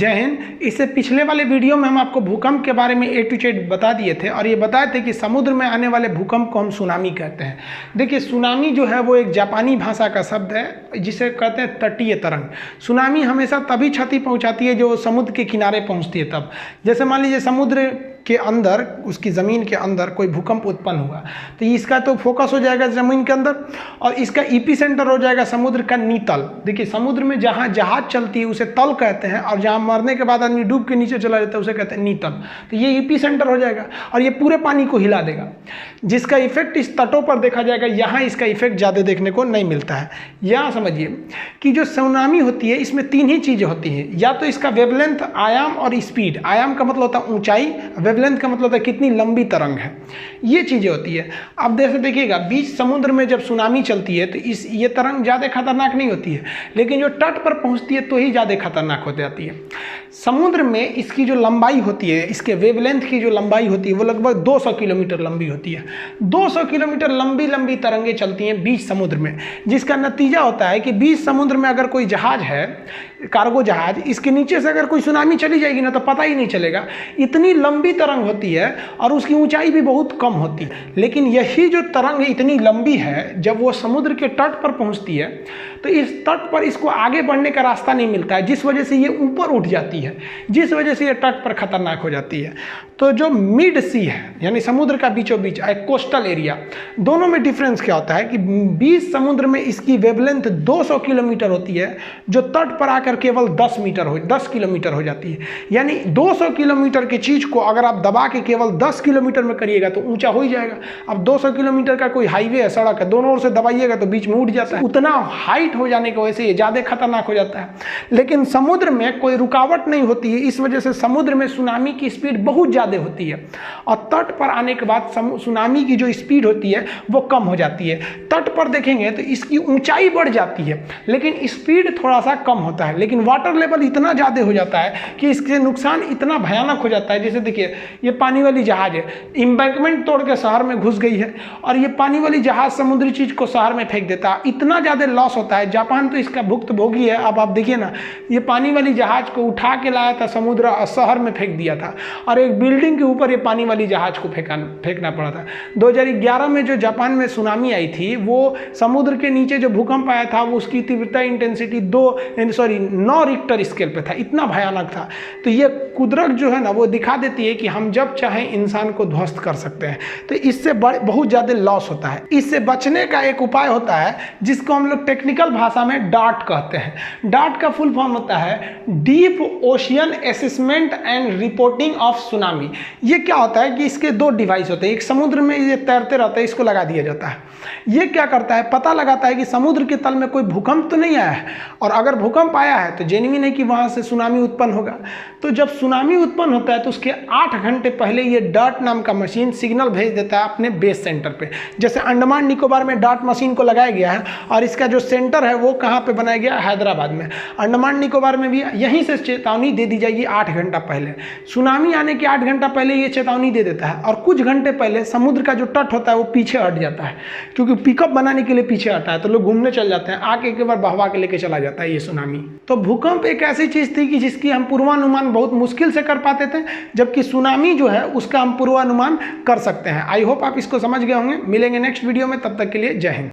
जय हिंद। इससे पिछले वाले वीडियो में हम आपको भूकंप के बारे में A to Z बता दिए थे और ये बताए थे कि समुद्र में आने वाले भूकंप को हम सुनामी कहते हैं। देखिए, सुनामी जो है वो एक जापानी भाषा का शब्द है जिसे कहते हैं तटीय तरंग। सुनामी हमेशा तभी क्षति पहुंचाती है जो समुद्र के किनारे पहुंचती है तब। जैसे मान लीजिए समुद्र के अंदर, उसकी ज़मीन के अंदर कोई भूकंप उत्पन्न हुआ तो इसका तो फोकस हो जाएगा ज़मीन के अंदर और इसका एपिसेंटर हो जाएगा समुद्र का नीतल। देखिए, समुद्र में जहाँ जहाज चलती है उसे तल कहते हैं और जहाँ मरने के बाद आदमी डूब के नीचे चला जाता है उसे कहते हैं नीतल। तो ये एपिसेंटर हो जाएगा और ये पूरे पानी को हिला देगा, जिसका इफेक्ट इस तटों पर देखा जाएगा। यहाँ इसका इफेक्ट ज़्यादा देखने को नहीं मिलता है। यहाँ समझिए कि जो सुनामी होती है इसमें तीन ही चीज़ें होती हैं, या तो इसका वेवलेंथ, आयाम और स्पीड। आयाम का मतलब होता है ऊंचाई, वेवलेंथ का मतलब है कितनी लंबी तरंग है। ये चीज़ें होती है। अब जैसे देखिएगा, बीच समुद्र में जब सुनामी चलती है तो ये तरंग ज़्यादा खतरनाक नहीं होती है, लेकिन जो तट पर पहुंचती है तो ही ज़्यादा खतरनाक हो जाती है। समुद्र में इसकी जो लंबाई होती है, इसके वेवलेंथ की जो लंबाई होती है वो लगभग 200 किलोमीटर लंबी होती है। 200 किलोमीटर लंबी लंबी तरंगें चलती हैं बीच समुद्र में, जिसका नतीजा होता है कि बीच समुद्र में अगर कोई जहाज है, कार्गो जहाज, इसके नीचे से अगर कोई सुनामी चली जाएगी ना तो पता ही नहीं चलेगा। इतनी लंबी तरंग होती है और उसकी ऊंचाई भी बहुत कम होती है। लेकिन यही जो तरंग इतनी लंबी है, जब वो समुद्र के तट पर पहुंचती है तो इस तट पर इसको आगे बढ़ने का रास्ता नहीं मिलता है, जिस वजह से ये ऊपर उठ जाती है, जिस वजह से ये तट पर खतरनाक हो जाती है। तो जो मिड सी है, यानी समुद्र का बीचों बीच एक कोस्टल एरिया, दोनों में डिफरेंस क्या होता है कि बीच समुद्र में इसकी वेवलेंथ 200 किलोमीटर होती है, जो तट पर आकर केवल 10 किलोमीटर हो जाती है। यानी 200 किलोमीटर की चीज़ को अगर आप दबा के केवल 10 किलोमीटर में करिएगा तो ऊंचा हो ही जाएगा। अब 200 किलोमीटर का कोई हाईवे है, सड़क है, दोनों ओर से दबाइएगा तो बीच में उठ जाता है। उतना हाइट हो जाने की वजह से ये ज़्यादा खतरनाक हो जाता है। लेकिन समुद्र में कोई रुकावट नहीं होती है, इस वजह से समुद्र में सुनामी की स्पीड बहुत ज़्यादा होती है और तट पर आने के बाद सुनामी की जो स्पीड होती है वो कम हो जाती है। तट पर देखेंगे तो इसकी ऊंचाई बढ़ जाती है लेकिन स्पीड थोड़ा सा कम होता है। लेकिन वाटर लेवल इतना ज़्यादा हो जाता है कि इसके नुकसान इतना भयानक हो जाता है। जैसे देखिए, ये पानी वाली जहाज है, एम्बैंकमेंट तोड़ के शहर में घुस गई है और ये पानी वाली जहाज समुद्री चीज़ को शहर में फेंक देता है। इतना ज़्यादा लॉस होता है। जापान तो इसका भुक्तभोगी है। अब आप देखिए ना, ये पानी वाली जहाज को उठा के लाया था समुद्र और शहर में फेंक दिया था और एक बिल्डिंग के ऊपर ये पानी वाली जहाज को फेंकना पड़ा था। 2011 में जो जापान में सुनामी आई थी, वो समुद्र के नीचे जो भूकंप आया था वो उसकी तीव्रता इंटेंसिटी 9 रिक्टर स्केल पे था। इतना भयानक था। तो ये कुदरत जो है ना वो दिखा देती है कि हम जब चाहें इंसान को ध्वस्त कर सकते हैं। तो इससे बहुत ज़्यादा लॉस होता है। इससे बचने का एक उपाय होता है जिसको हम लोग टेक्निकल भाषा में डार्ट कहते हैं। डार्ट का फुल फॉर्म होता है deep ocean assessment and reporting of tsunami. ये क्या होता है कि इसके दो डिवाइस होते हैं। एक समुद्र में ये तैरते रहता है, इसको लगा दिया जाता है। ये क्या करता है, पता लगाता है कि समुद्र के तल में कोई भूकंप तो नहीं आया है, और अगर भूकंप आया है तो जेन्युइन है कि वहाँ से सुनामी उत्पन्न होगा। तो जब सुनामी उत्पन्न होता है तो उसके 8 घंटे पहले ये डार्ट नाम का मशीन सिग्नल भेज देता है अपने बेस सेंटर पे। जैसे अंडमान निकोबार में डार्ट मशीन को लगाया गया है और इसका जो सेंटर है वो कहाँ पे बनाया गया, हैदराबाद में। अंडमान निकोबार में भी यहीं से चेतावनी दे दी जाएगी 8 घंटा पहले। सुनामी आने के 8 घंटा पहले ये चेतावनी दे देता है और कुछ घंटे पहले समुद्र का जो तट होता है वो पीछे हट जाता है, क्योंकि पिकअप बनाने के लिए पीछे हटा है तो लोग घूमने चल जाते हैं, आके एक बार बहवा के लेके चला जाता है ये सुनामी। तो भूकंप एक ऐसी चीज थी कि जिसकी हम पूर्वानुमान बहुत मुश्किल से कर पाते थे, जबकि सुनामी जो है उसका हम पूर्वानुमान कर सकते हैं। आई होप आप इसको समझ गए होंगे। मिलेंगे नेक्स्ट वीडियो में, तब तक के लिए जय हिंद।